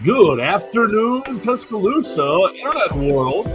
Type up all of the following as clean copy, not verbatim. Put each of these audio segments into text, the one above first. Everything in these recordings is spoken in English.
Good afternoon, Tuscaloosa, Internet World,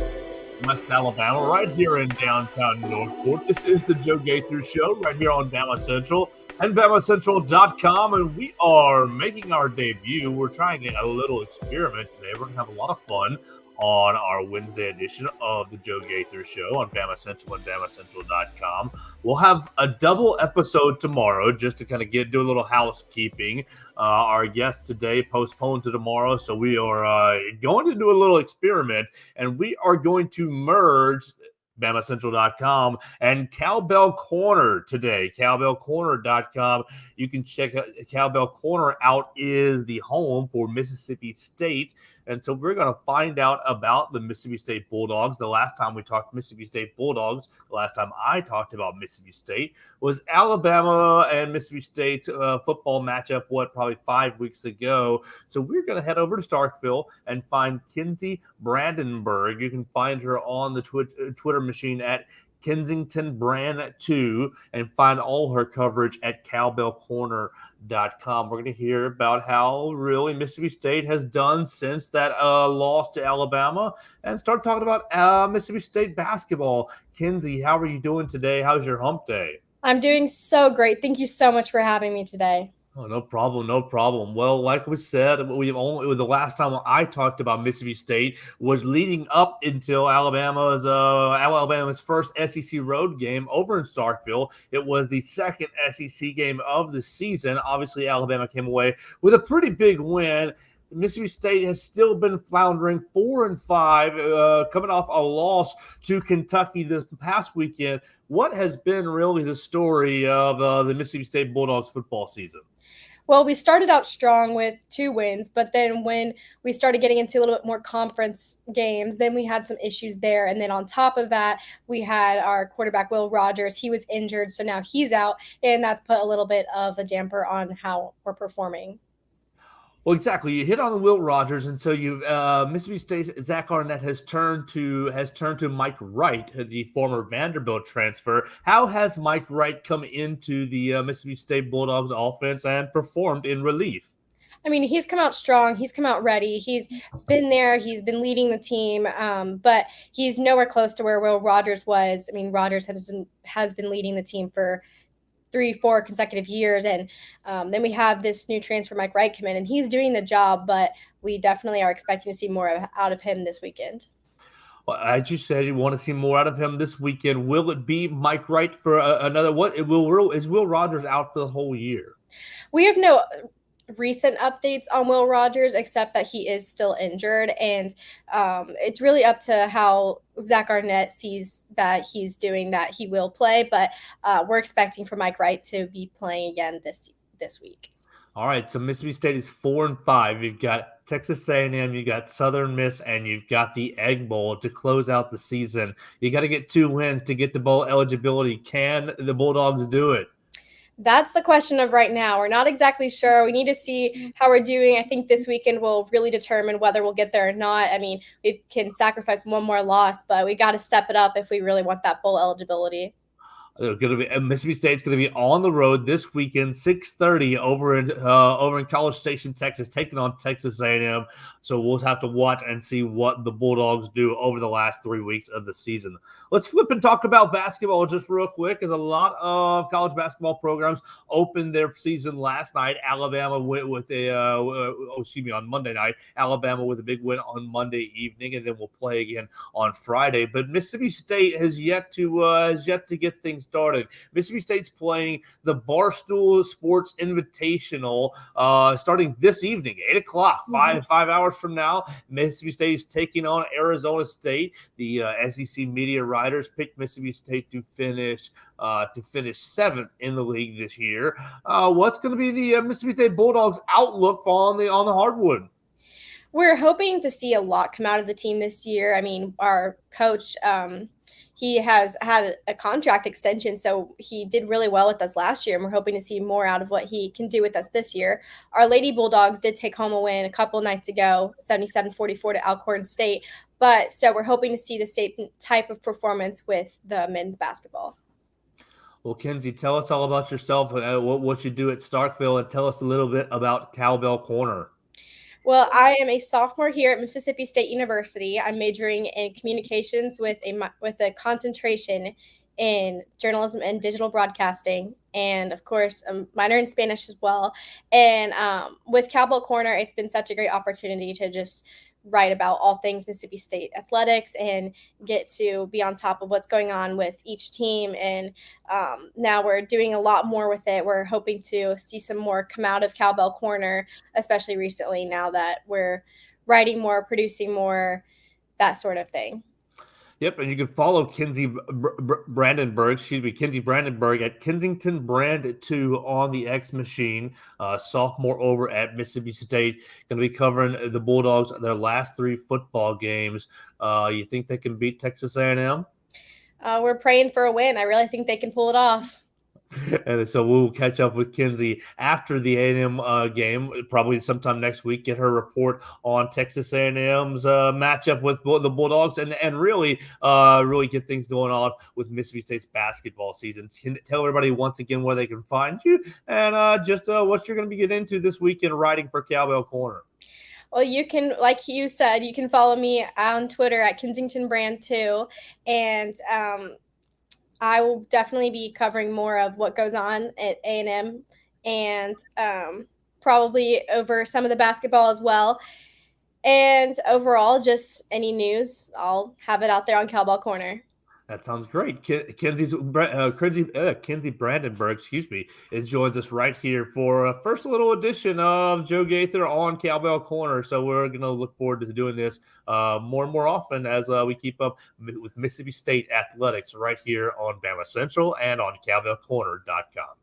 West Alabama, right here in downtown Northport. This is the Joe Gaither Show right here on Bama Central and BamaCentral.com, and we are making our debut. We're trying a little experiment today. We're going to have a lot of fun on our Wednesday edition of the Joe Gaither Show on Bama Central and BamaCentral.com. We'll have a double episode tomorrow just to kind of do a little housekeeping. Our guest today postponed to tomorrow, so we are going to do a little experiment, and we are going to merge BamaCentral.com and Cowbell Corner today. CowbellCorner.com. You can check out Cowbell Corner out is the home for Mississippi State. And so we're going to find out about the Mississippi State Bulldogs. The last time we talked Mississippi State Bulldogs, the last time I talked about Mississippi State was Alabama and Mississippi State football matchup, probably 5 weeks ago. So we're going to head over to Starkville and find Kensi Bradenberg. You can find her on the Twitter machine at Kensington Brand 2 and find all her coverage at CowbellCorner.com. We're going to hear about how really Mississippi State has done since that loss to Alabama and start talking about Mississippi State basketball. Kensi, how are you doing today? How's your hump day? I'm doing so great. Thank you so much for having me today. Oh, no problem, no problem. Well, like we said, the last time I talked about Mississippi State was leading up until Alabama's first SEC road game over in Starkville. It was the second SEC game of the season. Obviously, Alabama came away with a pretty big win. Mississippi State has still been floundering 4-5, coming off a loss to Kentucky this past weekend. What has been really the story of the Mississippi State Bulldogs football season? Well, we started out strong with 2 wins, but then when we started getting into a little bit more conference games, then we had some issues there. And then on top of that, we had our quarterback, Will Rogers. He was injured, so now he's out, and that's put a little bit of a damper on how we're performing. Well, exactly. You hit on the Will Rogers, and so Mississippi State Zach Arnett has turned to Mike Wright, the former Vanderbilt transfer. How has Mike Wright come into the Mississippi State Bulldogs offense and performed in relief? I mean, he's come out strong. He's come out ready. He's been there. He's been leading the team, but he's nowhere close to where Will Rogers was. I mean, Rogers has been leading the team for 3-4 consecutive years. And then we have this new transfer, Mike Wright, come in, and he's doing the job, but we definitely are expecting to see more out of him this weekend. Well, as you said, you want to see more out of him this weekend. Will it be Mike Wright for another? Is Will Rogers out for the whole year? We have no recent updates on Will Rogers, except that he is still injured, and it's really up to how Zach Arnett sees that he's doing that he will play, but we're expecting for Mike Wright to be playing again this week. All right, so Mississippi State is 4-5. You've got Texas A&M, you got Southern Miss, and you've got the Egg Bowl to close out the season. You got to get 2 wins to get the bowl eligibility. Can the Bulldogs do it? That's the question of right now. We're not exactly sure. We need to see how we're doing. I think this weekend will really determine whether we'll get there or not. I mean, we can sacrifice one more loss, but we got to step it up if we really want that bowl eligibility. They're going to be Mississippi State's going to be on the road this weekend, 6:30 over in College Station, Texas, taking on Texas A&M. So we'll have to watch and see what the Bulldogs do over the last 3 weeks of the season. Let's flip and talk about basketball just real quick, as a lot of college basketball programs opened their season last night. Alabama went with on Monday night. Alabama with a big win on Monday evening, and then we'll play again on Friday. But Mississippi State has yet to get things started. Mississippi State's playing the Barstool Sports Invitational starting this evening, 8 o'clock, 5 hours from now. Mississippi State is taking on Arizona State. The SEC media writers picked Mississippi State to finish 7th in the league this year. What's going to be the Mississippi State Bulldogs' outlook on the hardwood? We're hoping to see a lot come out of the team this year. I mean, our coach, he has had a contract extension, so he did really well with us last year, and we're hoping to see more out of what he can do with us this year. Our Lady Bulldogs did take home a win a couple nights ago, 77-44 to Alcorn State, but so we're hoping to see the same type of performance with the men's basketball. Well, Kensi, tell us all about yourself and what you do at Starkville, and tell us a little bit about Cowbell Corner. Well, I am a sophomore here at Mississippi State University. I'm majoring in communications with a concentration in journalism and digital broadcasting, and of course, a minor in Spanish as well. And with Cowbell Corner, it's been such a great opportunity to just write about all things Mississippi State athletics and get to be on top of what's going on with each team. And now we're doing a lot more with it. We're hoping to see some more come out of Cowbell Corner, especially recently now that we're writing more, producing more, that sort of thing. Yep, and you can follow Kensi Bradenberg at Kensington Brand 2 on the X Machine. Sophomore over at Mississippi State, going to be covering the Bulldogs their last 3 football games. You think they can beat Texas A&M? We're praying for a win. I really think they can pull it off. And so we'll catch up with Kensi after the A&M game, probably sometime next week. Get her report on Texas A&M's matchup with the Bulldogs, and really get things going on with Mississippi State's basketball season. Tell everybody once again where they can find you and just what you're going to be getting into this weekend writing for Cowbell Corner. Well, you can, like you said, you can follow me on Twitter at Kensington Brand 2, and I will definitely be covering more of what goes on at A&M and probably over some of the basketball as well. And overall, just any news, I'll have it out there on Cowbell Corner. That sounds great. Kensi Bradenberg, joins us right here for a first little edition of Joe Gaither on Cowbell Corner. So we're going to look forward to doing this more and more often as we keep up with Mississippi State athletics right here on Bama Central and on cowbellcorner.com.